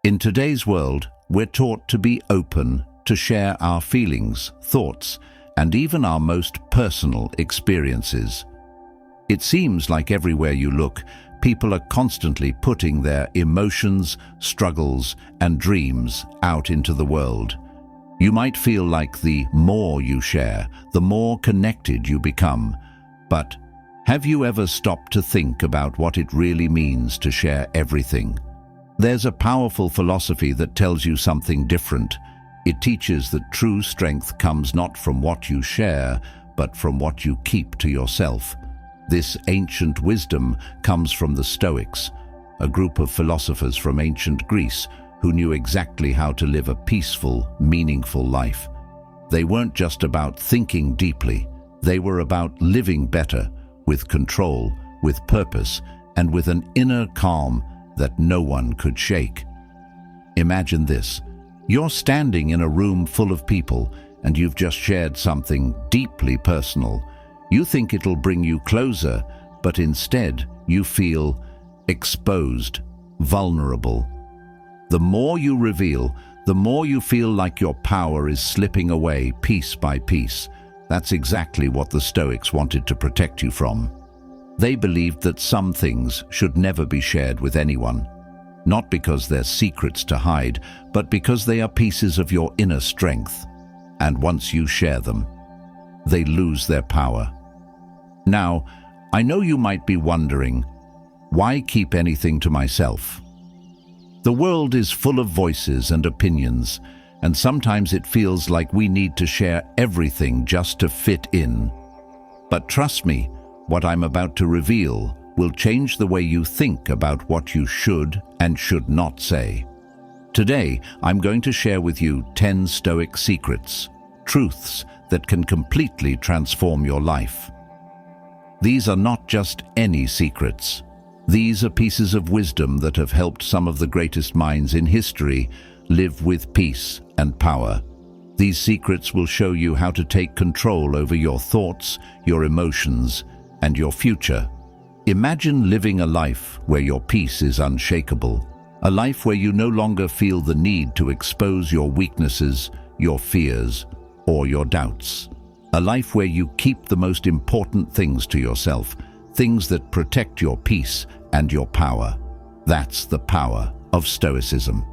In today's world, we're taught to be open, to share our feelings, thoughts, and even our most personal experiences. It seems like everywhere you look, people are constantly putting their emotions, struggles, and dreams out into the world. You might feel like the more you share, the more connected you become. But have you ever stopped to think about what it really means to share everything? There's a powerful philosophy that tells you something different. It teaches that true strength comes not from what you share, but from what you keep to yourself. This ancient wisdom comes from the Stoics, a group of philosophers from ancient Greece who knew exactly how to live a peaceful, meaningful life. They weren't just about thinking deeply, they were about living better, with control, with purpose, and with an inner calm that no one could shake. Imagine this. You're standing in a room full of people and you've just shared something deeply personal. You think it'll bring you closer, but instead you feel exposed, vulnerable. The more you reveal, the more you feel like your power is slipping away piece by piece. That's exactly what the Stoics wanted to protect you from. They believed that some things should never be shared with anyone, not because they're secrets to hide, but because they are pieces of your inner strength. And once you share them, they lose their power. Now, I know you might be wondering, why keep anything to myself? The world is full of voices and opinions, and sometimes it feels like we need to share everything just to fit in. But trust me, what I'm about to reveal will change the way you think about what you should and should not say. Today, I'm going to share with you 10 Stoic secrets, truths that can completely transform your life. These are not just any secrets. These are pieces of wisdom that have helped some of the greatest minds in history live with peace and power. These secrets will show you how to take control over your thoughts, your emotions, and your future. Imagine living a life where your peace is unshakable, a life where you no longer feel the need to expose your weaknesses, your fears, or your doubts. A life where you keep the most important things to yourself, things that protect your peace and your power. That's the power of Stoicism.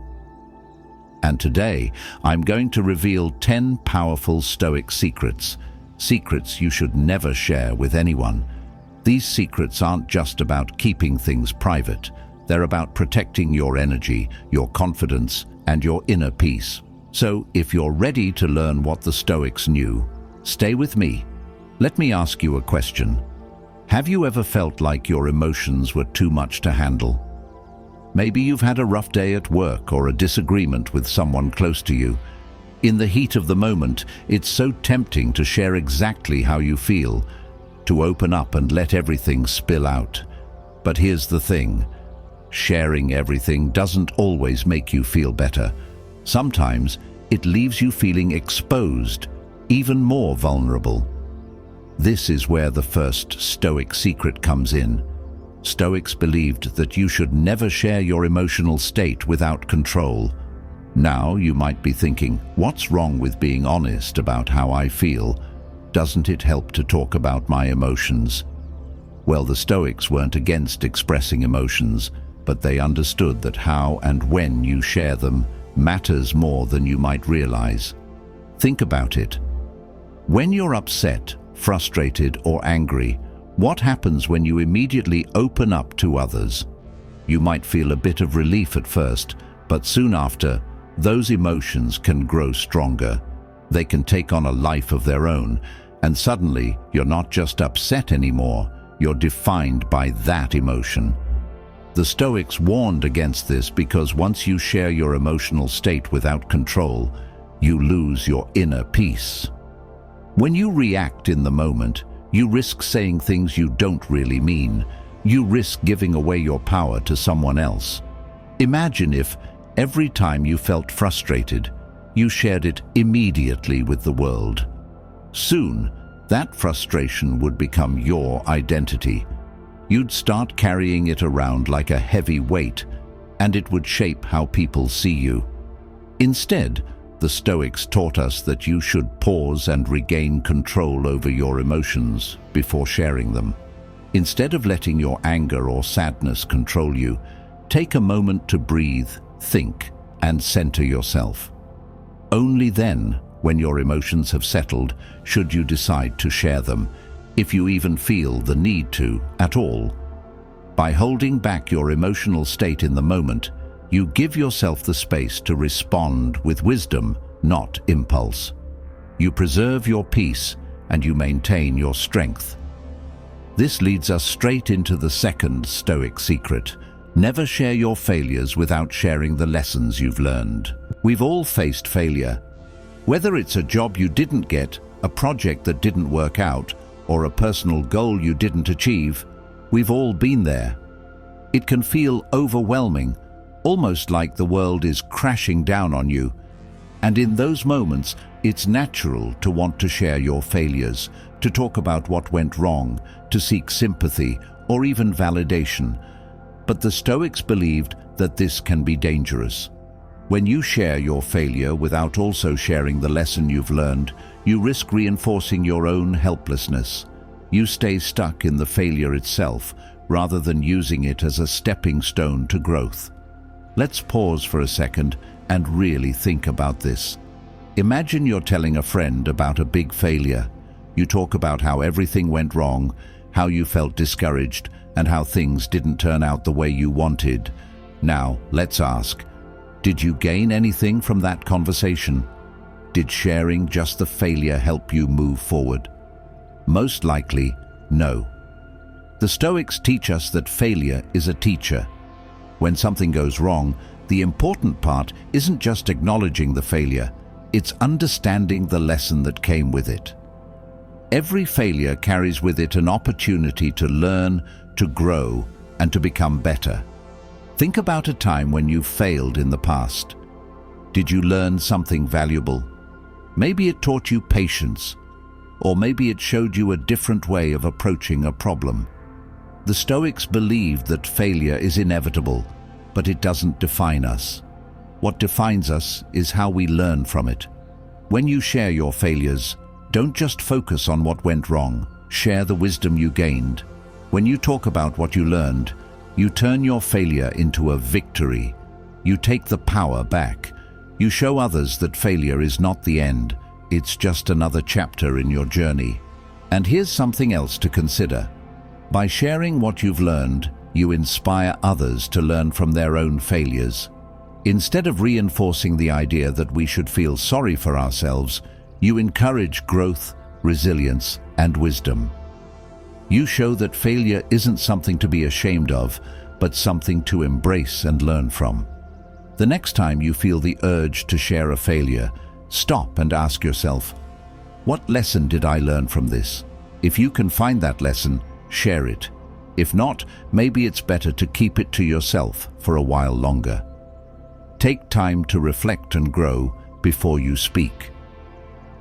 And today, I'm going to reveal 10 powerful Stoic secrets, secrets you should never share with anyone. These secrets aren't just about keeping things private. They're about protecting your energy, your confidence, and your inner peace. So, if you're ready to learn what the Stoics knew, stay with me. Let me ask you a question. Have you ever felt like your emotions were too much to handle? Maybe you've had a rough day at work or a disagreement with someone close to you. In the heat of the moment, it's so tempting to share exactly how you feel, to open up and let everything spill out. But here's the thing. Sharing everything doesn't always make you feel better. Sometimes it leaves you feeling exposed, even more vulnerable. This is where the first Stoic secret comes in. Stoics believed that you should never share your emotional state without control. Now you might be thinking, what's wrong with being honest about how I feel? Doesn't it help to talk about my emotions? Well, the Stoics weren't against expressing emotions, but they understood that how and when you share them matters more than you might realize. Think about it. When you're upset, frustrated, or angry, what happens when you immediately open up to others? You might feel a bit of relief at first, but soon after, those emotions can grow stronger. They can take on a life of their own, and suddenly you're not just upset anymore, you're defined by that emotion. The Stoics warned against this because once you share your emotional state without control, you lose your inner peace. When you react in the moment, you risk saying things you don't really mean. You risk giving away your power to someone else. Imagine if every time you felt frustrated, you shared it immediately with the world. Soon, that frustration would become your identity. You'd start carrying it around like a heavy weight, and it would shape how people see you. Instead, the Stoics taught us that you should pause and regain control over your emotions before sharing them. Instead of letting your anger or sadness control you, take a moment to breathe, think, and center yourself. Only then, when your emotions have settled, should you decide to share them, if you even feel the need to at all. By holding back your emotional state in the moment, you give yourself the space to respond with wisdom, not impulse. You preserve your peace and you maintain your strength. This leads us straight into the second Stoic secret. Never share your failures without sharing the lessons you've learned. We've all faced failure. Whether it's a job you didn't get, a project that didn't work out, or a personal goal you didn't achieve, we've all been there. It can feel overwhelming, almost like the world is crashing down on you. And in those moments, it's natural to want to share your failures, to talk about what went wrong, to seek sympathy, or even validation. But the Stoics believed that this can be dangerous. When you share your failure without also sharing the lesson you've learned, you risk reinforcing your own helplessness. You stay stuck in the failure itself, rather than using it as a stepping stone to growth. Let's pause for a second and really think about this. Imagine you're telling a friend about a big failure. You talk about how everything went wrong, how you felt discouraged, and how things didn't turn out the way you wanted. Now, let's ask, did you gain anything from that conversation? Did sharing just the failure help you move forward? Most likely, no. The Stoics teach us that failure is a teacher. When something goes wrong, the important part isn't just acknowledging the failure, it's understanding the lesson that came with it. Every failure carries with it an opportunity to learn, to grow, and to become better. Think about a time when you failed in the past. Did you learn something valuable? Maybe it taught you patience, or maybe it showed you a different way of approaching a problem. The Stoics believed that failure is inevitable, but it doesn't define us. What defines us is how we learn from it. When you share your failures, don't just focus on what went wrong, share the wisdom you gained. When you talk about what you learned, you turn your failure into a victory. You take the power back. You show others that failure is not the end, it's just another chapter in your journey. And here's something else to consider. By sharing what you've learned, you inspire others to learn from their own failures. Instead of reinforcing the idea that we should feel sorry for ourselves, you encourage growth, resilience, and wisdom. You show that failure isn't something to be ashamed of, but something to embrace and learn from. The next time you feel the urge to share a failure, stop and ask yourself, what lesson did I learn from this? If you can find that lesson, share it. If not, maybe it's better to keep it to yourself for a while longer. Take time to reflect and grow before you speak.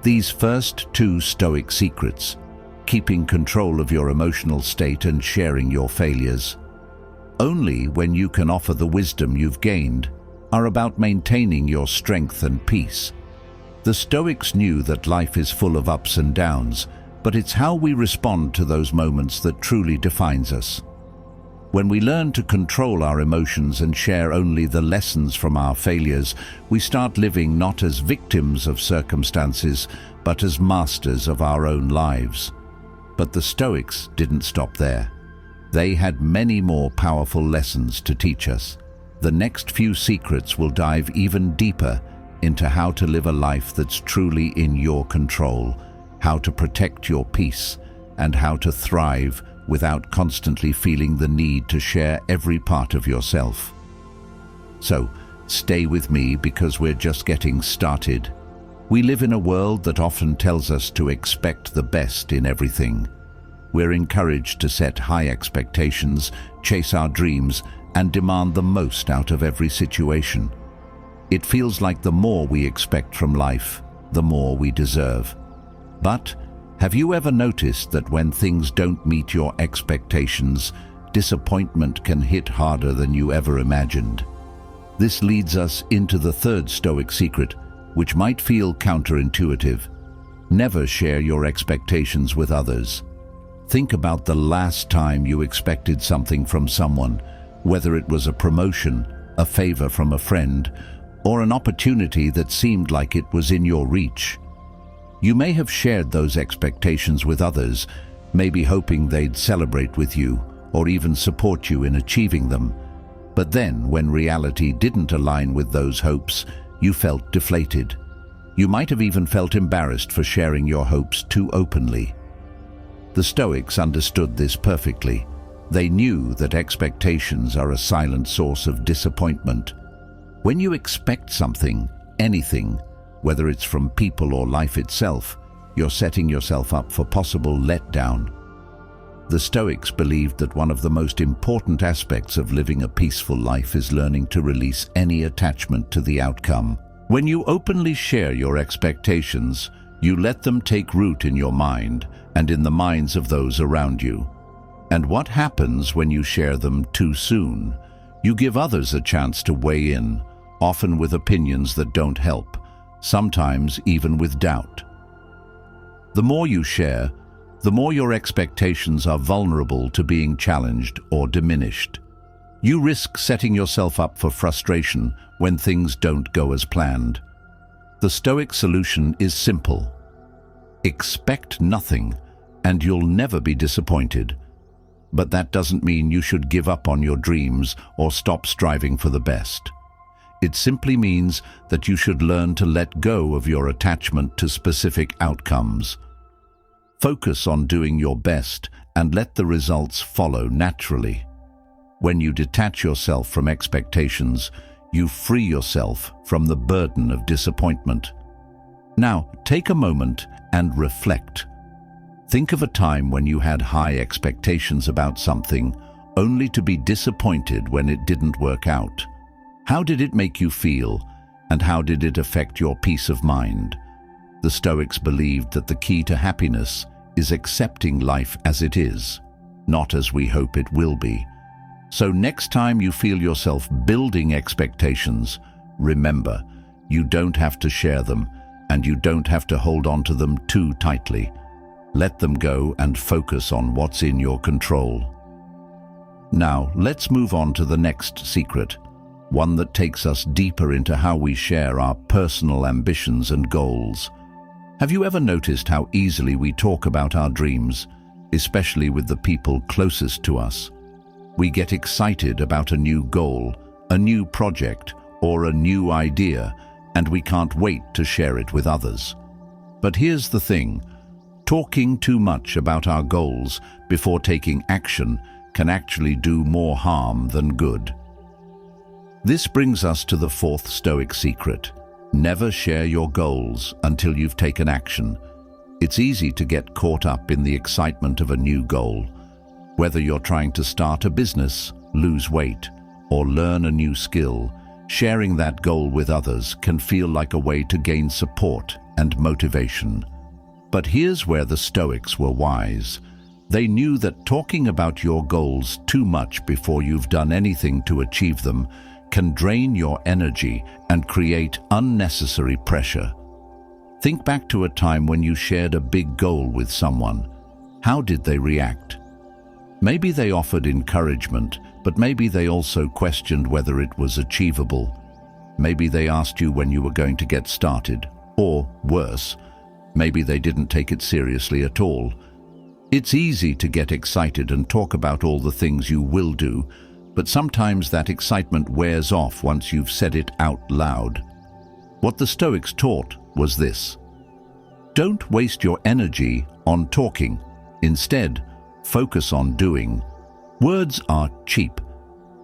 These first two Stoic secrets, keeping control of your emotional state and sharing your failures, only when you can offer the wisdom you've gained, are about maintaining your strength and peace. The Stoics knew that life is full of ups and downs, but it's how we respond to those moments that truly defines us. When we learn to control our emotions and share only the lessons from our failures, we start living not as victims of circumstances, but as masters of our own lives. But the Stoics didn't stop there. They had many more powerful lessons to teach us. The next few secrets will dive even deeper into how to live a life that's truly in your control, how to protect your peace, and how to thrive without constantly feeling the need to share every part of yourself. So, stay with me because we're just getting started. We live in a world that often tells us to expect the best in everything. We're encouraged to set high expectations, chase our dreams, and demand the most out of every situation. It feels like the more we expect from life, the more we deserve. But have you ever noticed that when things don't meet your expectations, disappointment can hit harder than you ever imagined? This leads us into the third Stoic secret, which might feel counterintuitive. Never share your expectations with others. Think about the last time you expected something from someone, whether it was a promotion, a favor from a friend, or an opportunity that seemed like it was in your reach. You may have shared those expectations with others, maybe hoping they'd celebrate with you or even support you in achieving them. But then, when reality didn't align with those hopes, you felt deflated. You might have even felt embarrassed for sharing your hopes too openly. The Stoics understood this perfectly. They knew that expectations are a silent source of disappointment. When you expect something, anything, whether it's from people or life itself, you're setting yourself up for possible letdown. The Stoics believed that one of the most important aspects of living a peaceful life is learning to release any attachment to the outcome. When you openly share your expectations, you let them take root in your mind and in the minds of those around you. And what happens when you share them too soon? You give others a chance to weigh in, often with opinions that don't help, sometimes even with doubt. The more you share, the more your expectations are vulnerable to being challenged or diminished. You risk setting yourself up for frustration when things don't go as planned. The Stoic solution is simple. Expect nothing, and you'll never be disappointed. But that doesn't mean you should give up on your dreams or stop striving for the best. It simply means that you should learn to let go of your attachment to specific outcomes. Focus on doing your best and let the results follow naturally. When you detach yourself from expectations, you free yourself from the burden of disappointment. Now, take a moment and reflect. Think of a time when you had high expectations about something, only to be disappointed when it didn't work out. How did it make you feel, and how did it affect your peace of mind? The Stoics believed that the key to happiness is accepting life as it is, not as we hope it will be. So next time you feel yourself building expectations, remember, you don't have to share them, and you don't have to hold on to them too tightly. Let them go and focus on what's in your control. Now, let's move on to the next secret, one that takes us deeper into how we share our personal ambitions and goals. Have you ever noticed how easily we talk about our dreams, especially with the people closest to us? We get excited about a new goal, a new project, or a new idea, and we can't wait to share it with others. But here's the thing, talking too much about our goals before taking action can actually do more harm than good. This brings us to the fourth Stoic secret. Never share your goals until you've taken action. It's easy to get caught up in the excitement of a new goal. Whether you're trying to start a business, lose weight, or learn a new skill, sharing that goal with others can feel like a way to gain support and motivation. But here's where the Stoics were wise. They knew that talking about your goals too much before you've done anything to achieve them can drain your energy and create unnecessary pressure. Think back to a time when you shared a big goal with someone. How did they react? Maybe they offered encouragement, but maybe they also questioned whether it was achievable. Maybe they asked you when you were going to get started, or worse, maybe they didn't take it seriously at all. It's easy to get excited and talk about all the things you will do, but sometimes that excitement wears off once you've said it out loud. What the Stoics taught was this: don't waste your energy on talking. Instead, focus on doing. Words are cheap.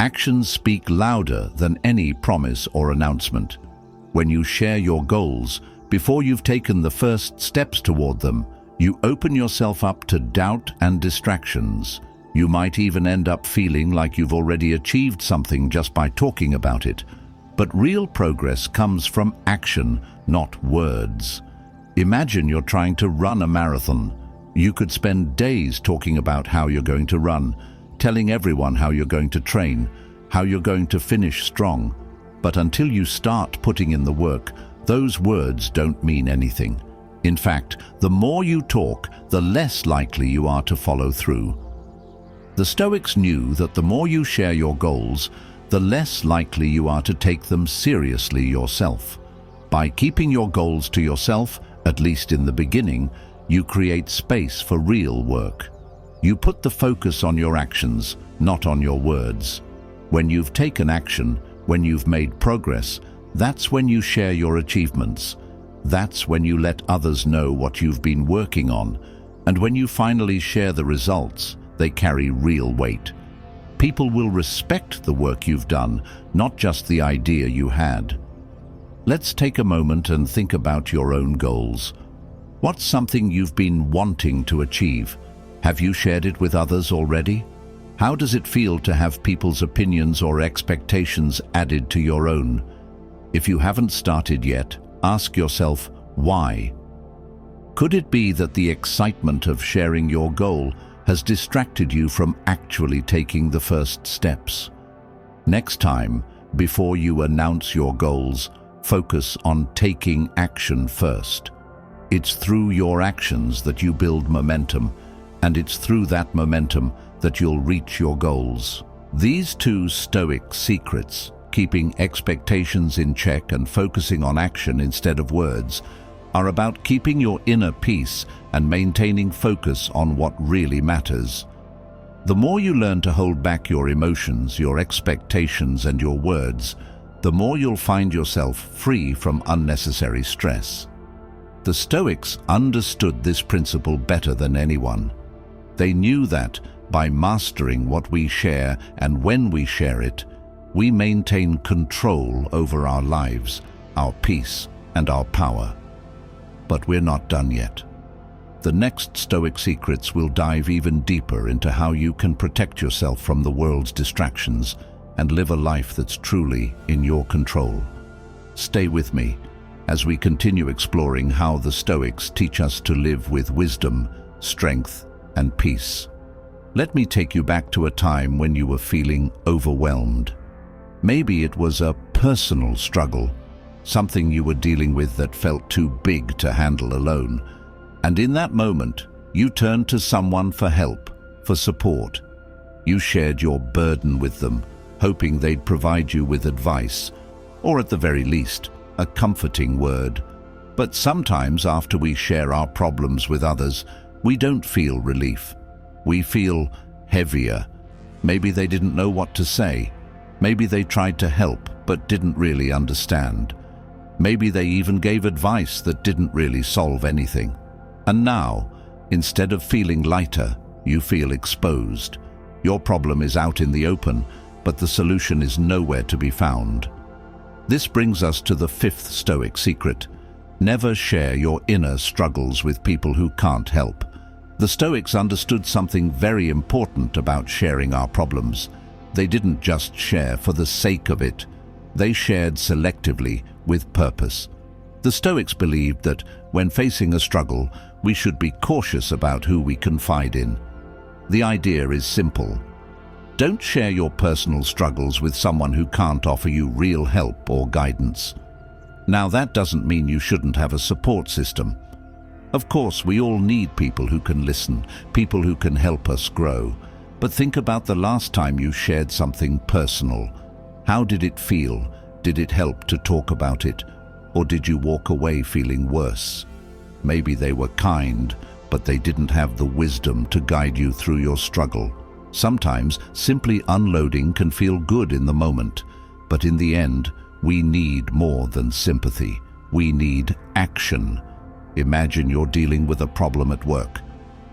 Actions speak louder than any promise or announcement. When you share your goals, before you've taken the first steps toward them, you open yourself up to doubt and distractions. You might even end up feeling like you've already achieved something just by talking about it. But real progress comes from action, not words. Imagine you're trying to run a marathon. You could spend days talking about how you're going to run, telling everyone how you're going to train, how you're going to finish strong. But until you start putting in the work, those words don't mean anything. In fact, the more you talk, the less likely you are to follow through. The Stoics knew that the more you share your goals, the less likely you are to take them seriously yourself. By keeping your goals to yourself, at least in the beginning, you create space for real work. You put the focus on your actions, not on your words. When you've taken action, when you've made progress, that's when you share your achievements. That's when you let others know what you've been working on. And when you finally share the results, they carry real weight. People will respect the work you've done, not just the idea you had. Let's take a moment and think about your own goals. What's something you've been wanting to achieve? Have you shared it with others already? How does it feel to have people's opinions or expectations added to your own? If you haven't started yet, ask yourself, why? Could it be that the excitement of sharing your goal has distracted you from actually taking the first steps? Next time, before you announce your goals, focus on taking action first. It's through your actions that you build momentum, and it's through that momentum that you'll reach your goals. These two Stoic secrets, keeping expectations in check and focusing on action instead of words, are about keeping your inner peace and maintaining focus on what really matters. The more you learn to hold back your emotions, your expectations, and your words, the more you'll find yourself free from unnecessary stress. The Stoics understood this principle better than anyone. They knew that by mastering what we share and when we share it, we maintain control over our lives, our peace, and our power. But we're not done yet. The next Stoic secrets will dive even deeper into how you can protect yourself from the world's distractions and live a life that's truly in your control. Stay with me as we continue exploring how the Stoics teach us to live with wisdom, strength, and peace. Let me take you back to a time when you were feeling overwhelmed. Maybe it was a personal struggle, something you were dealing with that felt too big to handle alone. And in that moment, you turned to someone for help, for support. You shared your burden with them, hoping they'd provide you with advice, or at the very least, a comforting word. But sometimes after we share our problems with others, we don't feel relief. We feel heavier. Maybe they didn't know what to say. Maybe they tried to help but didn't really understand. Maybe they even gave advice that didn't really solve anything. And now, instead of feeling lighter, you feel exposed. Your problem is out in the open, but the solution is nowhere to be found. This brings us to the fifth Stoic secret. Never share your inner struggles with people who can't help. The Stoics understood something very important about sharing our problems. They didn't just share for the sake of it. They shared selectively, with purpose. The Stoics believed that when facing a struggle, we should be cautious about who we confide in. The idea is simple. Don't share your personal struggles with someone who can't offer you real help or guidance. Now, that doesn't mean you shouldn't have a support system. Of course, we all need people who can listen, people who can help us grow. But think about the last time you shared something personal. How did it feel? Did it help to talk about it? Or did you walk away feeling worse? Maybe they were kind, but they didn't have the wisdom to guide you through your struggle. Sometimes simply unloading can feel good in the moment, but in the end, we need more than sympathy. We need action. Imagine you're dealing with a problem at work.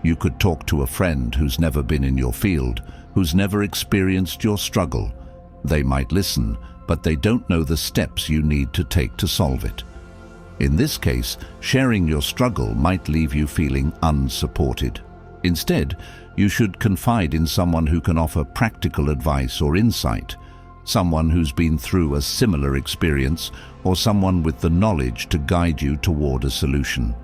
You could talk to a friend who's never been in your field, who's never experienced your struggle. They might listen, but they don't know the steps you need to take to solve it. In this case, sharing your struggle might leave you feeling unsupported. Instead, you should confide in someone who can offer practical advice or insight, someone who's been through a similar experience, or someone with the knowledge to guide you toward a solution.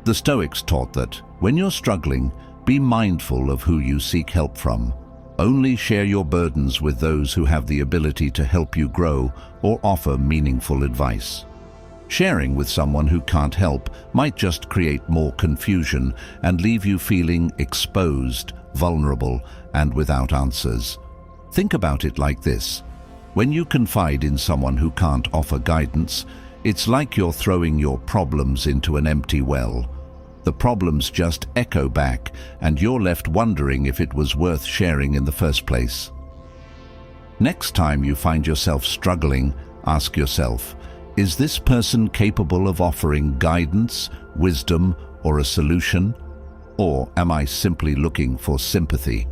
The Stoics taught that when you're struggling, be mindful of who you seek help from. Only share your burdens with those who have the ability to help you grow or offer meaningful advice. Sharing with someone who can't help might just create more confusion and leave you feeling exposed, vulnerable, and without answers. Think about it like this. When you confide in someone who can't offer guidance, it's like you're throwing your problems into an empty well. The problems just echo back, and you're left wondering if it was worth sharing in the first place. Next time you find yourself struggling, ask yourself, is this person capable of offering guidance, wisdom, or a solution? Or am I simply looking for sympathy?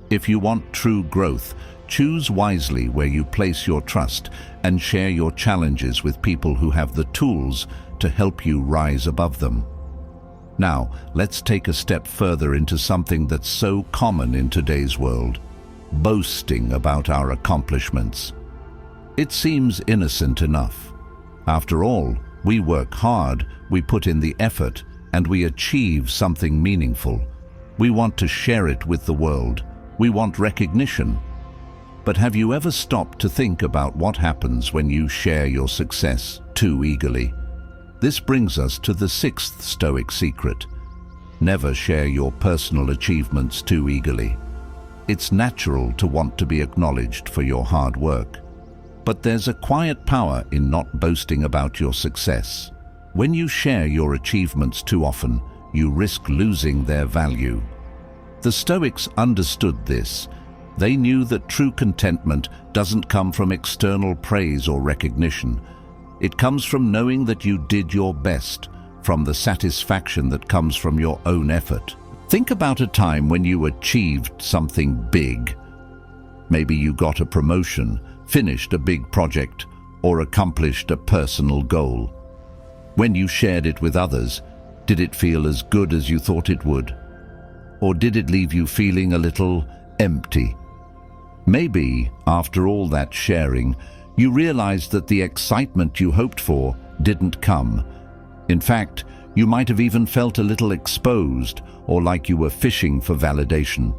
If you want true growth, choose wisely where you place your trust and share your challenges with people who have the tools to help you rise above them. Now, let's take a step further into something that's so common in today's world: boasting about our accomplishments. It seems innocent enough. After all, we work hard, we put in the effort, and we achieve something meaningful. We want to share it with the world. We want recognition. But have you ever stopped to think about what happens when you share your success too eagerly? This brings us to the sixth Stoic secret. Never share your personal achievements too eagerly. It's natural to want to be acknowledged for your hard work. But there's a quiet power in not boasting about your success. When you share your achievements too often, you risk losing their value. The Stoics understood this. They knew that true contentment doesn't come from external praise or recognition. It comes from knowing that you did your best, from the satisfaction that comes from your own effort. Think about a time when you achieved something big. Maybe you got a promotion, finished a big project, or accomplished a personal goal. When you shared it with others, did it feel as good as you thought it would? Or did it leave you feeling a little empty? Maybe, after all that sharing, you realized that the excitement you hoped for didn't come. In fact, you might have even felt a little exposed or like you were fishing for validation.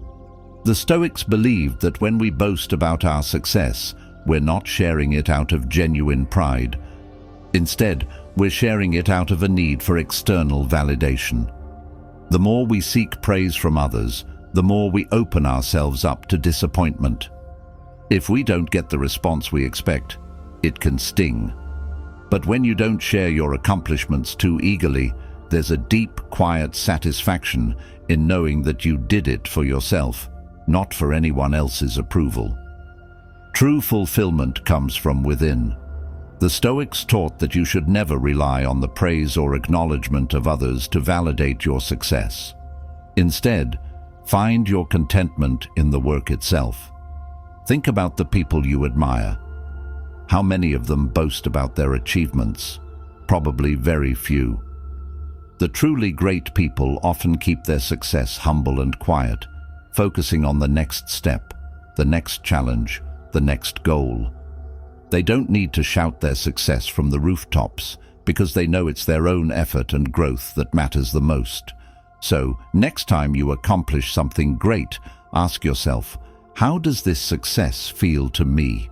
The Stoics believed that when we boast about our success, we're not sharing it out of genuine pride. Instead, we're sharing it out of a need for external validation. The more we seek praise from others, the more we open ourselves up to disappointment. If we don't get the response we expect, it can sting. But when you don't share your accomplishments too eagerly, there's a deep, quiet satisfaction in knowing that you did it for yourself, not for anyone else's approval. True fulfillment comes from within. The Stoics taught that you should never rely on the praise or acknowledgement of others to validate your success. Instead, find your contentment in the work itself. Think about the people you admire. How many of them boast about their achievements? Probably very few. The truly great people often keep their success humble and quiet, focusing on the next step, the next challenge, the next goal. They don't need to shout their success from the rooftops because they know it's their own effort and growth that matters the most. So, next time you accomplish something great, ask yourself, how does this success feel to me?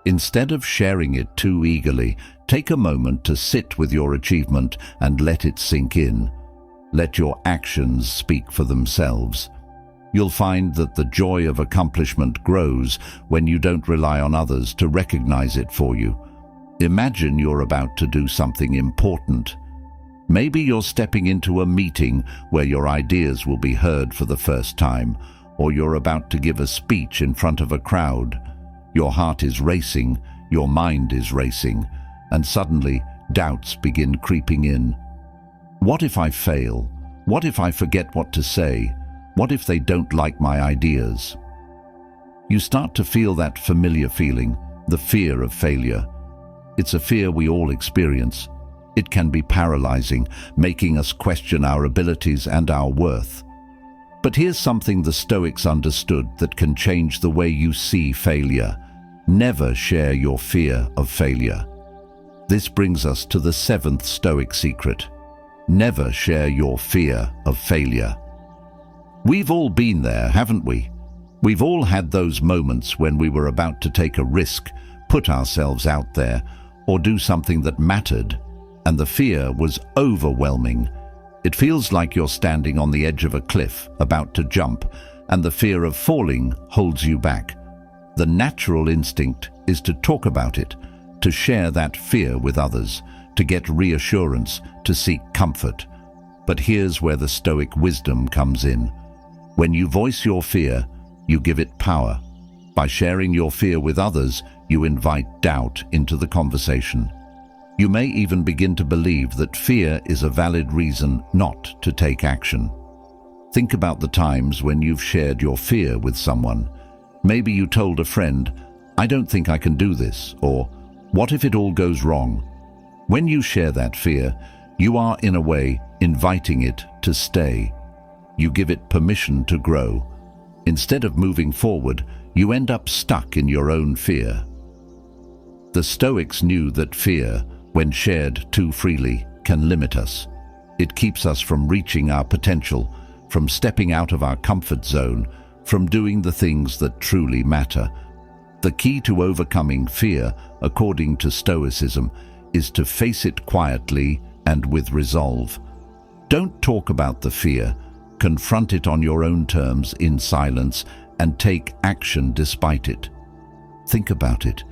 Instead of sharing it too eagerly, take a moment to sit with your achievement and let it sink in. Let your actions speak for themselves. You'll find that the joy of accomplishment grows when you don't rely on others to recognize it for you. Imagine you're about to do something important. Maybe you're stepping into a meeting where your ideas will be heard for the first time, or you're about to give a speech in front of a crowd. Your heart is racing, your mind is racing, and suddenly doubts begin creeping in. What if I fail? What if I forget what to say? What if they don't like my ideas? You start to feel that familiar feeling, the fear of failure. It's a fear we all experience. It can be paralyzing, making us question our abilities and our worth. But here's something the Stoics understood that can change the way you see failure. Never share your fear of failure. This brings us to the seventh Stoic secret. Never share your fear of failure. We've all been there, haven't we? We've all had those moments when we were about to take a risk, put ourselves out there, or do something that mattered, and the fear was overwhelming. It feels like you're standing on the edge of a cliff, about to jump, and the fear of falling holds you back. The natural instinct is to talk about it, to share that fear with others, to get reassurance, to seek comfort. But here's where the Stoic wisdom comes in. When you voice your fear, you give it power. By sharing your fear with others, you invite doubt into the conversation. You may even begin to believe that fear is a valid reason not to take action. Think about the times when you've shared your fear with someone. Maybe you told a friend, "I don't think I can do this," or "What if it all goes wrong?" When you share that fear, you are in a way inviting it to stay. You give it permission to grow. Instead of moving forward, you end up stuck in your own fear. The Stoics knew that fear, when shared too freely, can limit us. It keeps us from reaching our potential, from stepping out of our comfort zone, from doing the things that truly matter. The key to overcoming fear, according to Stoicism, is to face it quietly and with resolve. Don't talk about the fear. Confront it on your own terms in silence and take action despite it. Think about it.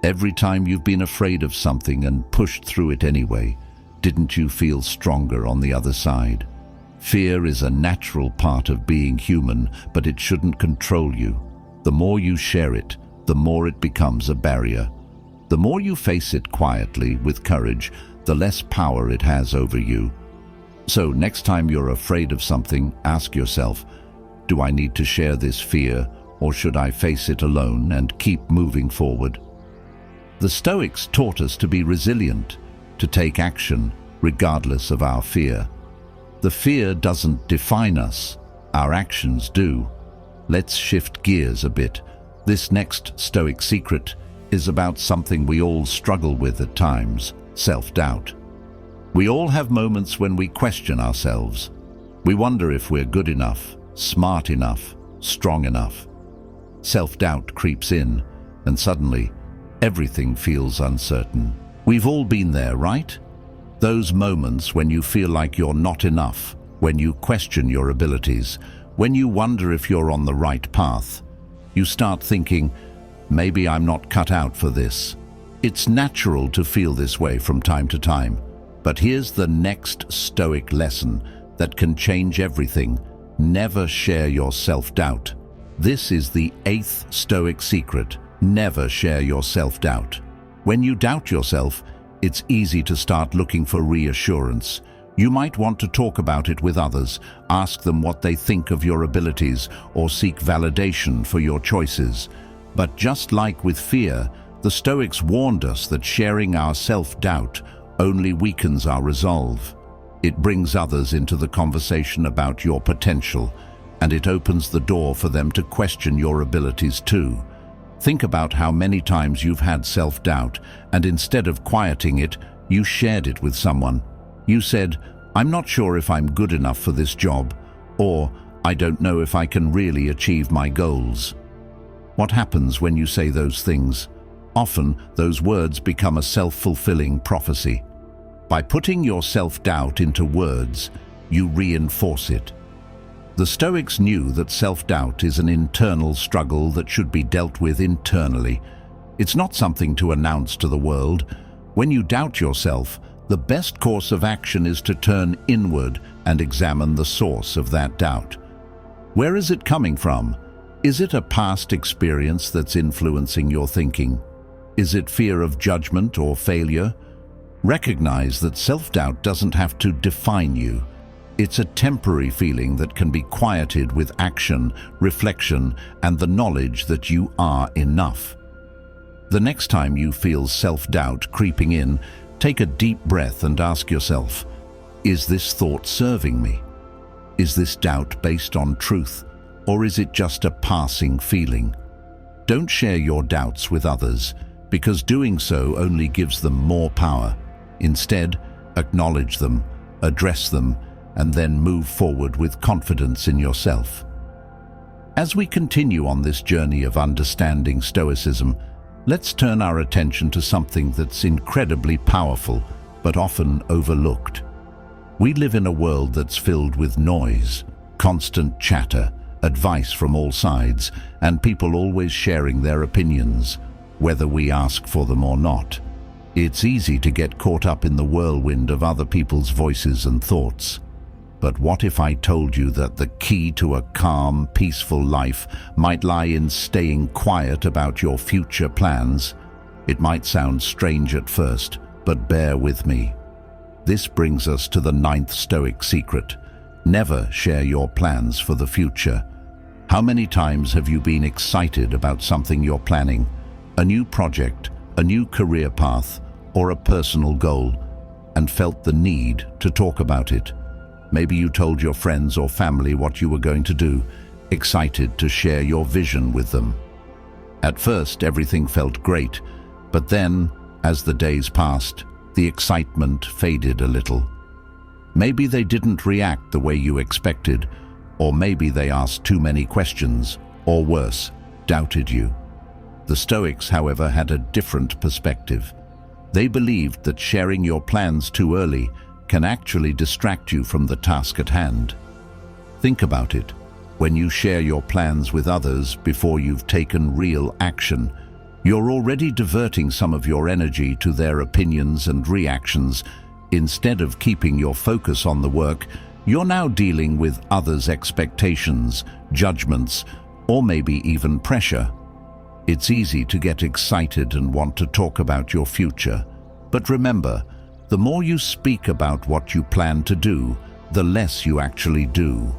Every time you've been afraid of something and pushed through it anyway, didn't you feel stronger on the other side? Fear is a natural part of being human, but it shouldn't control you. The more you share it, the more it becomes a barrier. The more you face it quietly, with courage, the less power it has over you. So next time you're afraid of something, ask yourself, do I need to share this fear, or should I face it alone and keep moving forward? The Stoics taught us to be resilient, to take action, regardless of our fear. The fear doesn't define us, our actions do. Let's shift gears a bit. This next Stoic secret is about something we all struggle with at times: self-doubt. We all have moments when we question ourselves. We wonder if we're good enough, smart enough, strong enough. Self-doubt creeps in, and suddenly, everything feels uncertain. We've all been there, right? Those moments when you feel like you're not enough, when you question your abilities, when you wonder if you're on the right path. You start thinking, maybe I'm not cut out for this. It's natural to feel this way from time to time. But here's the next Stoic lesson that can change everything. Never share your self-doubt. This is the 8th Stoic secret. Never share your self-doubt. When you doubt yourself, it's easy to start looking for reassurance. You might want to talk about it with others, ask them what they think of your abilities, or seek validation for your choices. But just like with fear, the Stoics warned us that sharing our self-doubt only weakens our resolve. It brings others into the conversation about your potential, and it opens the door for them to question your abilities too. Think about how many times you've had self-doubt, and instead of quieting it, you shared it with someone. You said, "I'm not sure if I'm good enough for this job," or "I don't know if I can really achieve my goals." What happens when you say those things? Often, those words become a self-fulfilling prophecy. By putting your self-doubt into words, you reinforce it. The Stoics knew that self-doubt is an internal struggle that should be dealt with internally. It's not something to announce to the world. When you doubt yourself, the best course of action is to turn inward and examine the source of that doubt. Where is it coming from? Is it a past experience that's influencing your thinking? Is it fear of judgment or failure? Recognize that self-doubt doesn't have to define you. It's a temporary feeling that can be quieted with action, reflection, and the knowledge that you are enough. The next time you feel self-doubt creeping in, take a deep breath and ask yourself, is this thought serving me? Is this doubt based on truth, or is it just a passing feeling? Don't share your doubts with others, because doing so only gives them more power. Instead, acknowledge them, address them, and then move forward with confidence in yourself. As we continue on this journey of understanding Stoicism, let's turn our attention to something that's incredibly powerful, but often overlooked. We live in a world that's filled with noise, constant chatter, advice from all sides, and people always sharing their opinions, whether we ask for them or not. It's easy to get caught up in the whirlwind of other people's voices and thoughts. But what if I told you that the key to a calm, peaceful life might lie in staying quiet about your future plans? It might sound strange at first, but bear with me. This brings us to the 9th Stoic secret. Never share your plans for the future. How many times have you been excited about something you're planning? A new project, a new career path, or a personal goal, and felt the need to talk about it? Maybe you told your friends or family what you were going to do, excited to share your vision with them. At first, everything felt great, but then, as the days passed, the excitement faded a little. Maybe they didn't react the way you expected, or maybe they asked too many questions, or worse, doubted you. The Stoics, however, had a different perspective. They believed that sharing your plans too early can actually distract you from the task at hand. Think about it. When you share your plans with others before you've taken real action, you're already diverting some of your energy to their opinions and reactions. Instead of keeping your focus on the work, you're now dealing with others' expectations, judgments, or maybe even pressure. It's easy to get excited and want to talk about your future. But remember, the more you speak about what you plan to do, the less you actually do.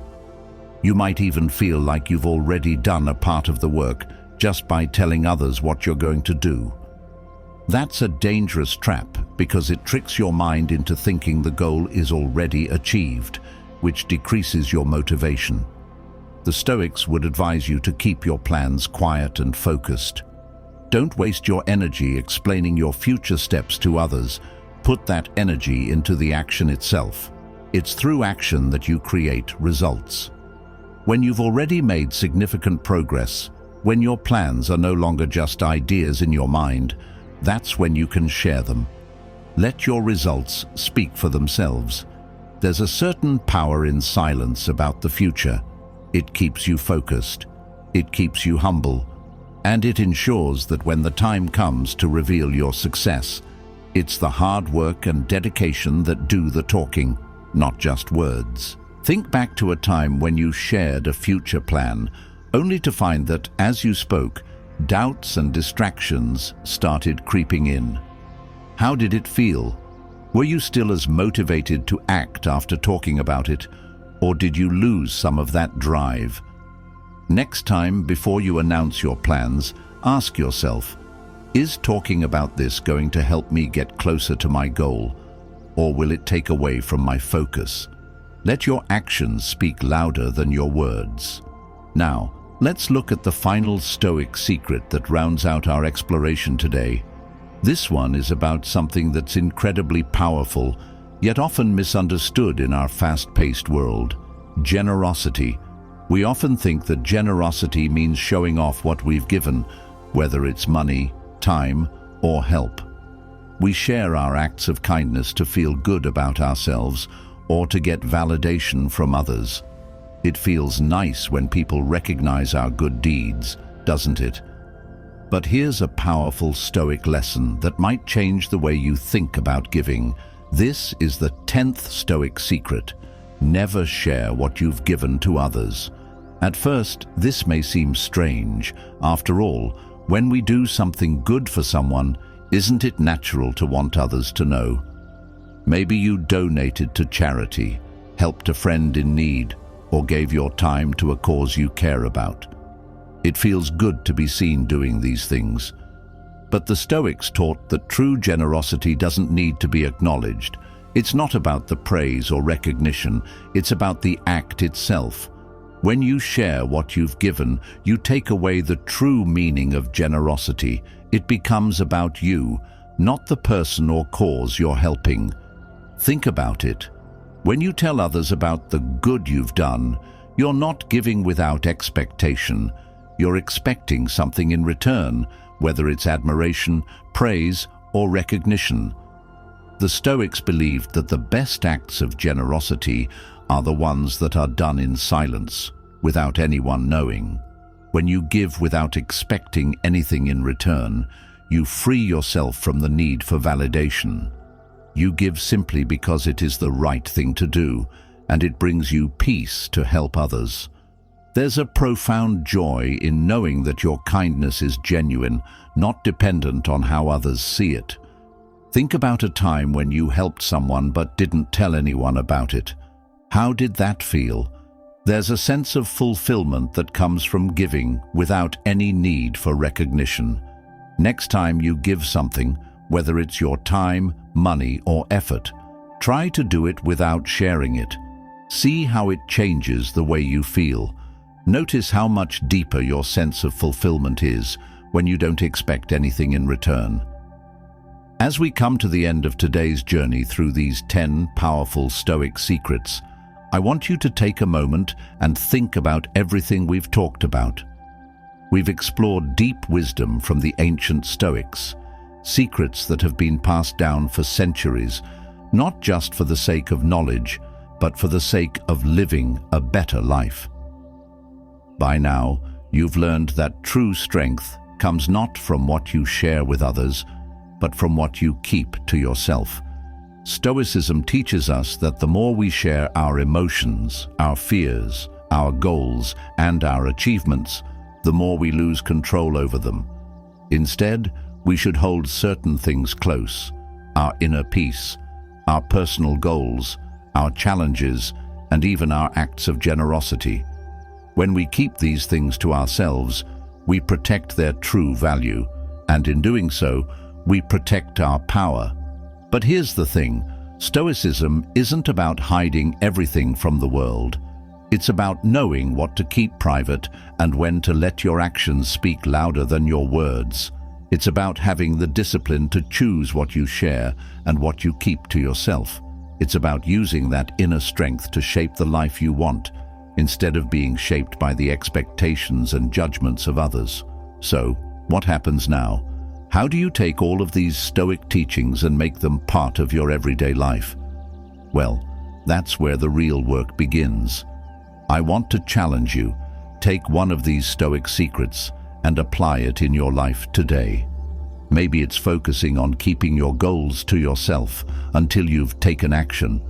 You might even feel like you've already done a part of the work just by telling others what you're going to do. That's a dangerous trap because it tricks your mind into thinking the goal is already achieved, which decreases your motivation. The Stoics would advise you to keep your plans quiet and focused. Don't waste your energy explaining your future steps to others. Put that energy into the action itself. It's through action that you create results. When you've already made significant progress, when your plans are no longer just ideas in your mind, that's when you can share them. Let your results speak for themselves. There's a certain power in silence about the future. It keeps you focused, it keeps you humble, and it ensures that when the time comes to reveal your success, it's the hard work and dedication that do the talking, not just words. Think back to a time when you shared a future plan, only to find that as you spoke, doubts and distractions started creeping in. How did it feel? Were you still as motivated to act after talking about it, or did you lose some of that drive? Next time, before you announce your plans, ask yourself, is talking about this going to help me get closer to my goal, or will it take away from my focus? Let your actions speak louder than your words. Now, let's look at the final Stoic secret that rounds out our exploration today. This one is about something that's incredibly powerful, yet often misunderstood in our fast-paced world: generosity. We often think that generosity means showing off what we've given, whether it's money, time, or help. We share our acts of kindness to feel good about ourselves or to get validation from others. It feels nice when people recognize our good deeds, doesn't it? But here's a powerful Stoic lesson that might change the way you think about giving. This is the 10th Stoic secret. Never share what you've given to others. At first, this may seem strange. After all, when we do something good for someone, isn't it natural to want others to know? Maybe you donated to charity, helped a friend in need, or gave your time to a cause you care about. It feels good to be seen doing these things. But the Stoics taught that true generosity doesn't need to be acknowledged. It's not about the praise or recognition, it's about the act itself. When you share what you've given, you take away the true meaning of generosity. It becomes about you, not the person or cause you're helping. Think about it. When you tell others about the good you've done, You're not giving without expectation. You're expecting something in return, whether it's admiration, praise, or recognition. The Stoics believed that the best acts of generosity are the ones that are done in silence, without anyone knowing. When you give without expecting anything in return, you free yourself from the need for validation. You give simply because it is the right thing to do, and it brings you peace to help others. There's a profound joy in knowing that your kindness is genuine, not dependent on how others see it. Think about a time when you helped someone but didn't tell anyone about it. How did that feel? There's a sense of fulfillment that comes from giving without any need for recognition. Next time you give something, whether it's your time, money, or effort, try to do it without sharing it. See how it changes the way you feel. Notice how much deeper your sense of fulfillment is when you don't expect anything in return. As we come to the end of today's journey through these 10 powerful Stoic secrets, I want you to take a moment and think about everything we've talked about. We've explored deep wisdom from the ancient Stoics, secrets that have been passed down for centuries, not just for the sake of knowledge, but for the sake of living a better life. By now, you've learned that true strength comes not from what you share with others, but from what you keep to yourself. Stoicism teaches us that the more we share our emotions, our fears, our goals, and our achievements, the more we lose control over them. Instead, we should hold certain things close: our inner peace, our personal goals, our challenges, and even our acts of generosity. When we keep these things to ourselves, we protect their true value, and in doing so, we protect our power. But here's the thing: Stoicism isn't about hiding everything from the world. It's about knowing what to keep private and when to let your actions speak louder than your words. It's about having the discipline to choose what you share and what you keep to yourself. It's about using that inner strength to shape the life you want, instead of being shaped by the expectations and judgments of others. So, what happens now? How do you take all of these Stoic teachings and make them part of your everyday life? Well, that's where the real work begins. I want to challenge you. Take one of these Stoic secrets and apply it in your life today. Maybe it's focusing on keeping your goals to yourself until you've taken action.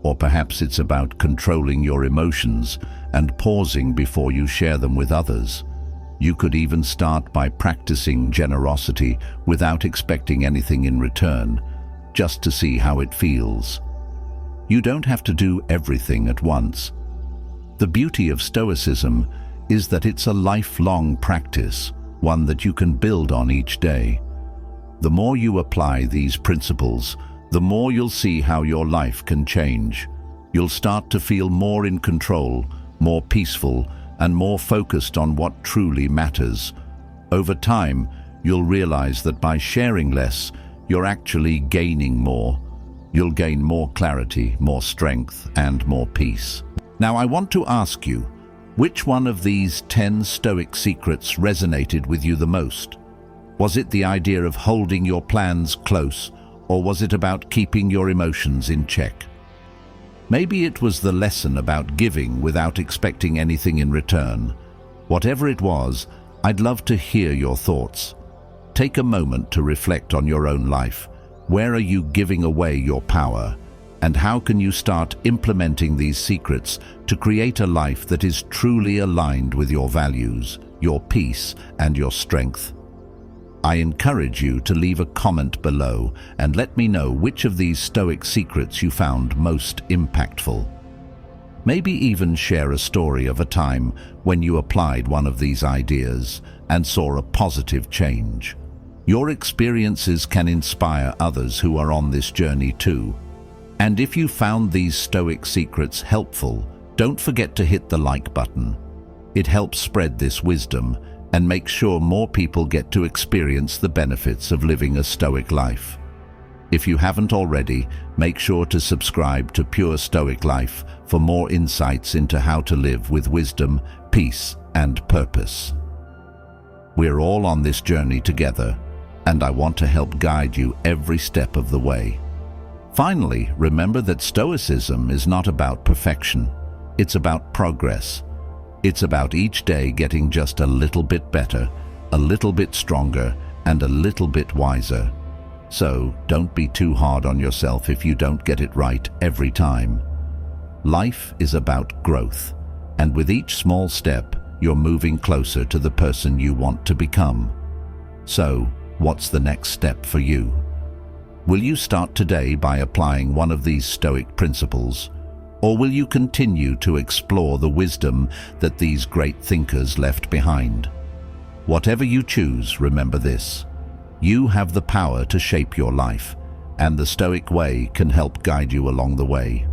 Or perhaps it's about controlling your emotions and pausing before you share them with others. You could even start by practicing generosity without expecting anything in return, just to see how it feels. You don't have to do everything at once. The beauty of Stoicism is that it's a lifelong practice, one that you can build on each day. The more you apply these principles, the more you'll see how your life can change. You'll start to feel more in control, more peaceful, and more focused on what truly matters. Over time, you'll realize that by sharing less, you're actually gaining more. You'll gain more clarity, more strength, and more peace. Now, I want to ask you, which one of these 10 Stoic secrets resonated with you the most? Was it the idea of holding your plans close, or was it about keeping your emotions in check? Maybe it was the lesson about giving without expecting anything in return. Whatever it was, I'd love to hear your thoughts. Take a moment to reflect on your own life. Where are you giving away your power? And how can you start implementing these secrets to create a life that is truly aligned with your values, your peace, and your strength? I encourage you to leave a comment below and let me know which of these Stoic secrets you found most impactful. Maybe even share a story of a time when you applied one of these ideas and saw a positive change. Your experiences can inspire others who are on this journey too. And if you found these Stoic secrets helpful, don't forget to hit the like button. It helps spread this wisdom and make sure more people get to experience the benefits of living a Stoic life. If you haven't already, make sure to subscribe to Pure Stoic Life for more insights into how to live with wisdom, peace, and purpose. We're all on this journey together, and I want to help guide you every step of the way. Finally, remember that Stoicism is not about perfection. It's about progress. It's about each day getting just a little bit better, a little bit stronger, and a little bit wiser. So, don't be too hard on yourself if you don't get it right every time. Life is about growth, and with each small step, you're moving closer to the person you want to become. So, what's the next step for you? Will you start today by applying one of these Stoic principles? Or will you continue to explore the wisdom that these great thinkers left behind? Whatever you choose, remember this: you have the power to shape your life, and the Stoic way can help guide you along the way.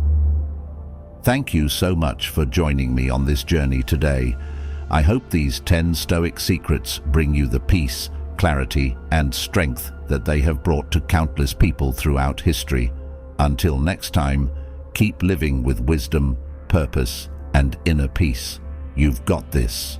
Thank you so much for joining me on this journey today. I hope these 10 Stoic secrets bring you the peace, clarity, and strength that they have brought to countless people throughout history. Until next time, keep living with wisdom, purpose, and inner peace. You've got this.